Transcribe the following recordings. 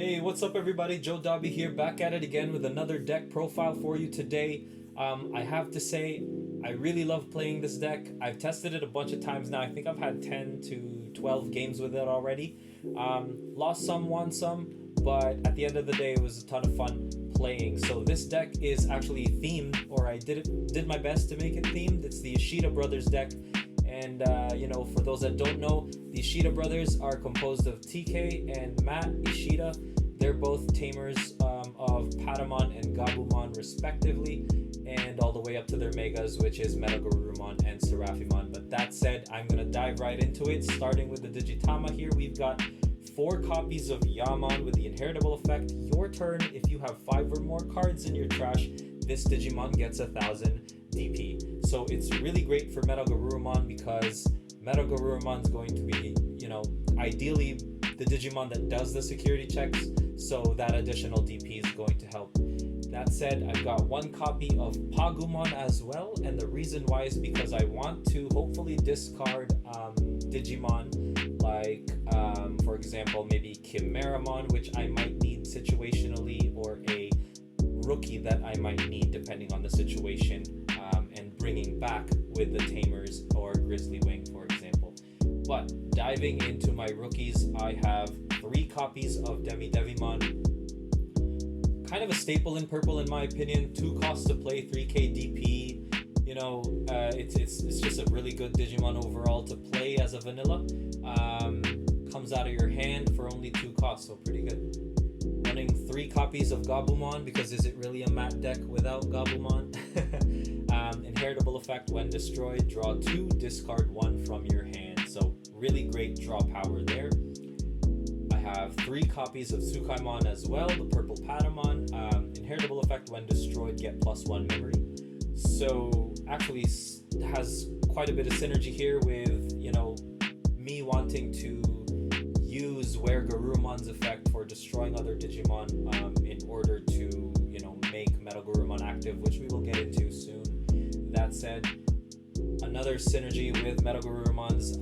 Hey, what's up everybody? Joe Dobby here, back at it again with another deck profile for you today. I have to say, I really love playing this deck. I've tested it a bunch of times now. I think I've had 10 to 12 games with it already. Lost some, won some, but at the end of the day, it was a ton of fun playing. So this deck is actually themed, or I did my best to make it themed. It's the Ishida brothers deck. And, for those that don't know, the Ishida brothers are composed of TK and Matt Ishida. They're both tamers of Patamon and Gabumon respectively, and all the way up to their megas, which is Metagarurumon and Seraphimon. But that said, I'm going to dive right into it, starting with the Digitama here. We've got 4 copies of Yamon with the inheritable effect. Your turn, if you have 5 or more cards in your trash, this Digimon gets 1000 DP. So it's really great for Metagarurumon because Metagarurumon is going to be, ideally the Digimon that does the security checks, so that additional DP is going to help. That said, I've got 1 copy of Pagumon as well, and the reason why is because I want to hopefully discard Digimon like, for example, maybe Chimeramon, which I might need situationally, or a rookie that I might need depending on the situation, and bringing back with the Tamers or Grizzly Wing, for example. But diving into my rookies, I have 3 copies of DEMIDEVIMON. Kind of a staple in purple in my opinion. 2 costs to play, 3k DP. It's just a really good Digimon overall to play as a vanilla. Comes out of your hand for only 2 costs, so pretty good. Running 3 copies of Gabumon, because is it really a matte deck without Gabumon? Inheritable effect: when destroyed, draw 2, discard 1 from your hand. So really great draw power there. I have 3 copies of Tsukaimon as well, the purple Patamon. Inheritable effect: when destroyed, get +1 memory. So actually has quite a bit of synergy here with, me wanting to use WIZARDMON's effect for destroying other Digimon in order to, make Metagarurumon active, which we will get into soon. That said, another synergy with Metagarurumon's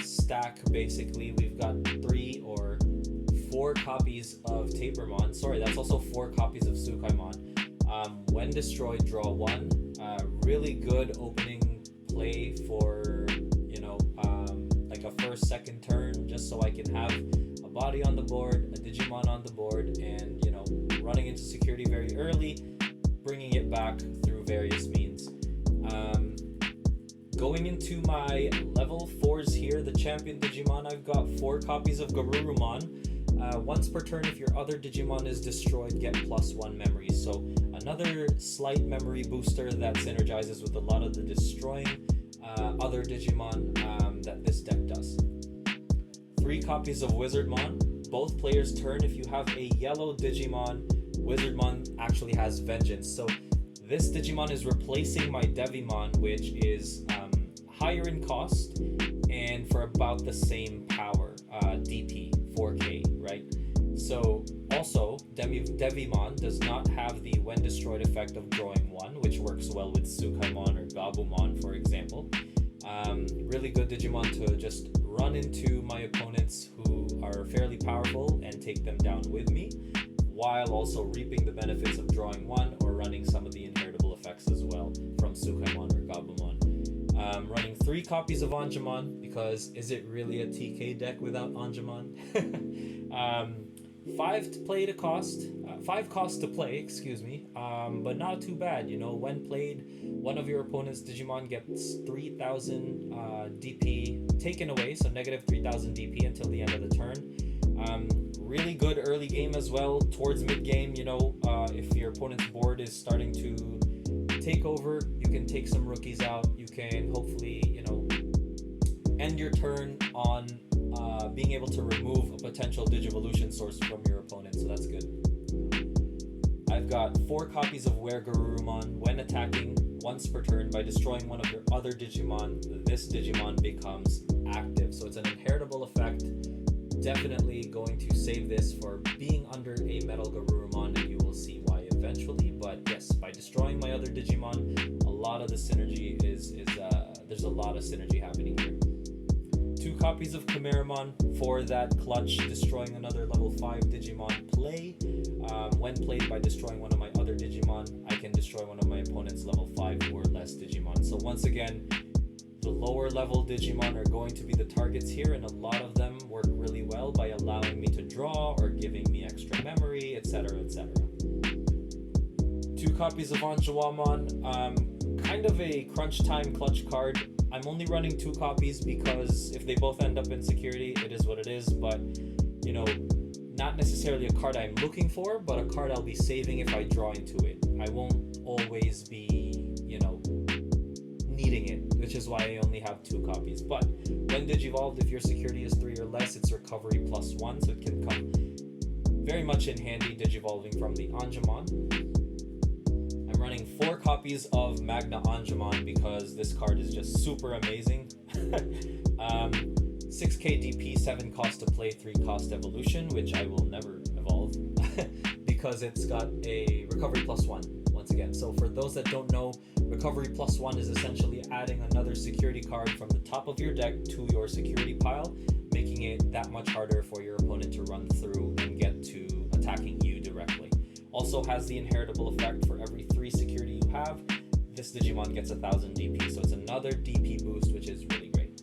stack, basically, we've got 3 or 4 copies of Tapermon. Sorry, that's also 4 copies of Tsukaimon. When destroyed, draw 1. Really good opening play for, like a first, second turn, just so I can have a body on the board, a Digimon on the board, and, running into security very early, bringing it back through various means. Going into my level 4s here, the champion Digimon, I've got 4 copies of Garurumon. Once per turn, if your other Digimon is destroyed, get +1 memory. So another slight memory booster that synergizes with a lot of the destroying other Digimon that this deck does. 3 copies of WIZARDMON. Both players' turn, if you have a yellow Digimon, WIZARDMON actually has Vengeance. So this Digimon is replacing my Devimon, which is higher in cost and for about the same power, DP, 4k, right? So also, Devimon does not have the when destroyed effect of drawing 1, which works well with Tsukaimon or Gabumon, for example. Really good Digimon to just run into my opponents who are fairly powerful and take them down with me, while also reaping the benefits of drawing 1 or running some of the inheritable effects as well from Tsukaimon or Gabumon. Running 3 copies of ANGEWOMON, because is it really a TK deck without ANGEWOMON? 5 costs to play, excuse me, but not too bad. When played, one of your opponent's Digimon gets 3000 DP taken away, so negative 3000 DP until the end of the turn. Really good early game as well. Towards mid game, if your opponent's board is starting to take over, you can take some rookies out. You can hopefully, end your turn on being able to remove a potential Digivolution source from your opponent, so that's good. I've got 4 copies of WIZARDMON. When attacking once per turn by destroying one of your other Digimon, this Digimon becomes active. So it's an inheritable effect. Definitely going to save this for being under a Metagarurumon, and you will see why eventually. But yes, by destroying my other Digimon, a lot of the synergy is there's a lot of synergy happening here. 2 copies of Chimeramon for that clutch, destroying another level 5 Digimon play. When played by destroying one of my other Digimon, I can destroy one of my opponent's level 5 or less Digimon. So once again, the lower level Digimon are going to be the targets here, and a lot of them work really well by allowing me to draw or giving me extra memory, etc, etc. 2 copies of ANGEWOMON, kind of a crunch time clutch card. I'm only running 2 copies because if they both end up in security, it is what it is, but you know, not necessarily a card I'm looking for, but a card I'll be saving if I draw into it. I won't always be, you know, needing it, which is why I only have 2 copies. But when Digivolved, if your security is 3 or less, it's recovery +1, so it can come very much in handy Digivolving from the Angemon. I'm running 4 copies of Magna Angemon because this card is just super amazing. 6k DP, 7 cost to play, 3 cost evolution, which I will never evolve because it's got a recovery +1 once again. So for those that don't know, recovery +1 is essentially adding another security card from the top of your deck to your security pile, making it that much harder for your opponent to run through and get to attacking you directly. Also has the inheritable effect for every 3 security you have, this Digimon gets 1000 DP, so it's another DP boost, which is really great.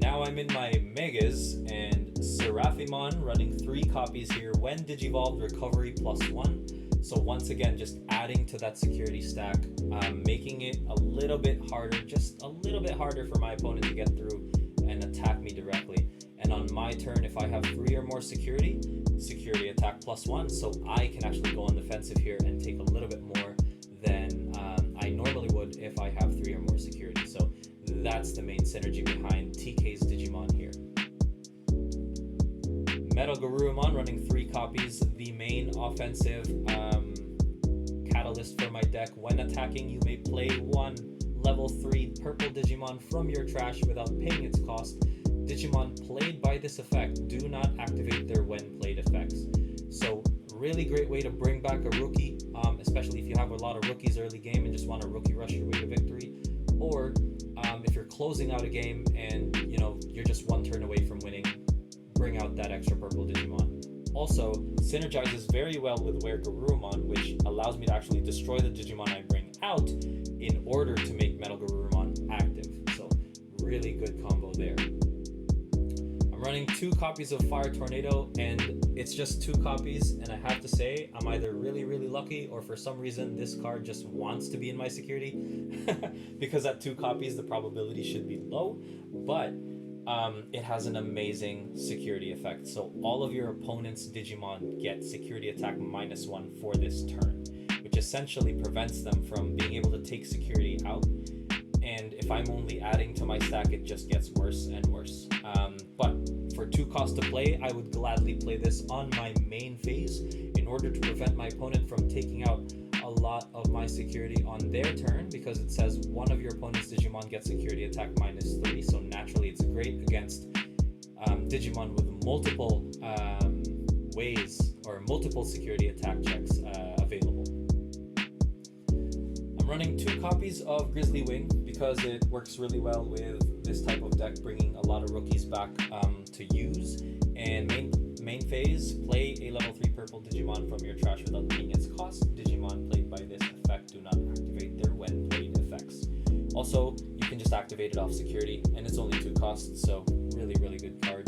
Now I'm in my Megas, and Seraphimon running 3 copies here when Digivolved, recovery +1. So once again, just adding to that security stack, making it a little bit harder, just a little bit harder for my opponent to get through and attack me directly. And on my turn, if I have 3 or more security attack +1, so I can actually go on defensive here and take a little bit more than I normally would if I have 3 or more security. So that's the main synergy behind TK's Digimon here. Metal Garurumon running 3 copies, the main offensive catalyst for my deck. When attacking, you may play 1 level 3 purple Digimon from your trash without paying its cost. Digimon played by this effect do not activate their when played effects. So really great way to bring back a rookie, especially if you have a lot of rookies early game and just want to rookie rush your way to victory, or if you're closing out a game and you know you're just 1 turn away from winning, bring out that extra purple Digimon. Also synergizes very well with Were Garurumon, which allows me to actually destroy the Digimon I bring out in order to make Metal Garurumon active. So really good combo there. I'm running 2 copies of Fire Tornado, and it's just 2 copies, and I have to say I'm either really lucky, or for some reason this card just wants to be in my security because at 2 copies the probability should be low, but it has an amazing security effect. So all of your opponent's Digimon get security attack -1 for this turn, which essentially prevents them from being able to take security out. And if I'm only adding to my stack, it just gets worse and worse. But for 2 cost to play, I would gladly play this on my main phase in order to prevent my opponent from taking out a lot of my security on their turn, because it says one of your opponent's Digimon gets security attack -3, so naturally it's great against Digimon with multiple ways or multiple security attack checks available. I'm running 2 copies of Grizzly Wing because it works really well with this type of deck, bringing a lot of rookies back to use. And main phase, play a level 3 purple Digimon from your trash without paying its cost. Digimon played by this effect do not activate their when played effects. Also, you can just activate it off security, and it's only 2 costs, so really good card.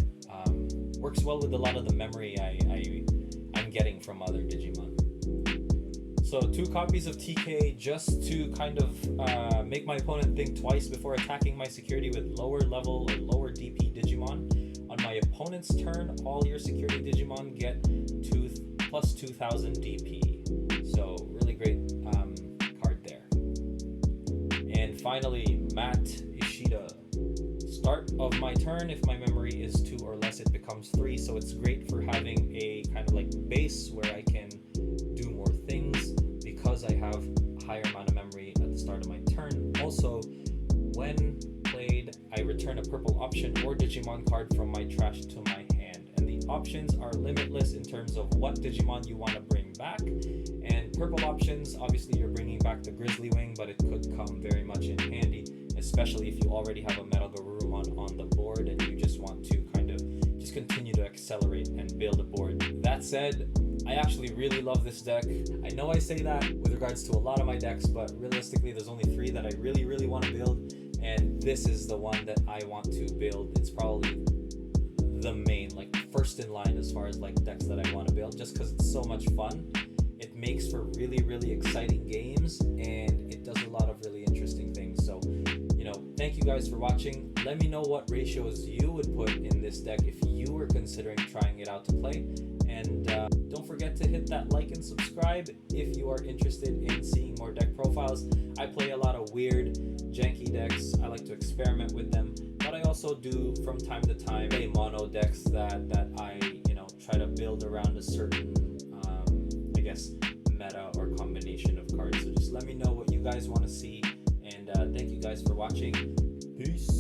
Works well with a lot of the memory I'm getting from other Digimon. So 2 copies of TK just to kind of make my opponent think twice before attacking my security with lower level or lower DP Digimon. On my opponent's turn, all your security Digimon get plus 2000 DP. So really great card there. And finally, Matt Ishida. Start of my turn, if my memory is 2 or less, it becomes 3. So it's great for having a kind of like base where I can do more things because I have a higher amount of memory at the start of my turn. Also, when played, I return a purple option or Digimon card from my trash to my hand. And the options are limitless in terms of what Digimon you want to bring back. And purple options, obviously you're bringing back the Grizzly Wing, but it could come very much in handy, especially if you already have a Metal Garurumon on the board and you just want to kind of just continue to accelerate and build a board. That said, I actually really love this deck. I know I say that with regards to a lot of my decks, but realistically there's only 3 that I really want to build, and this is the one that I want to build. It's probably the main, like first in line as far as like decks that I want to build, just because it's so much fun. It makes for really exciting games, and it does a lot of really interesting things. So, you know, thank you guys for watching. Let me know what ratios you would put in this deck if you were considering trying it out to play. And don't forget to hit that like and subscribe if you are interested in seeing more deck profiles. I play a lot of weird, janky decks. I like to experiment with them, but I also do from time to time play mono decks that I, you know, try to build around a certain I guess meta or combination of cards. So just let me know what you guys want to see, and thank you guys for watching. Peace.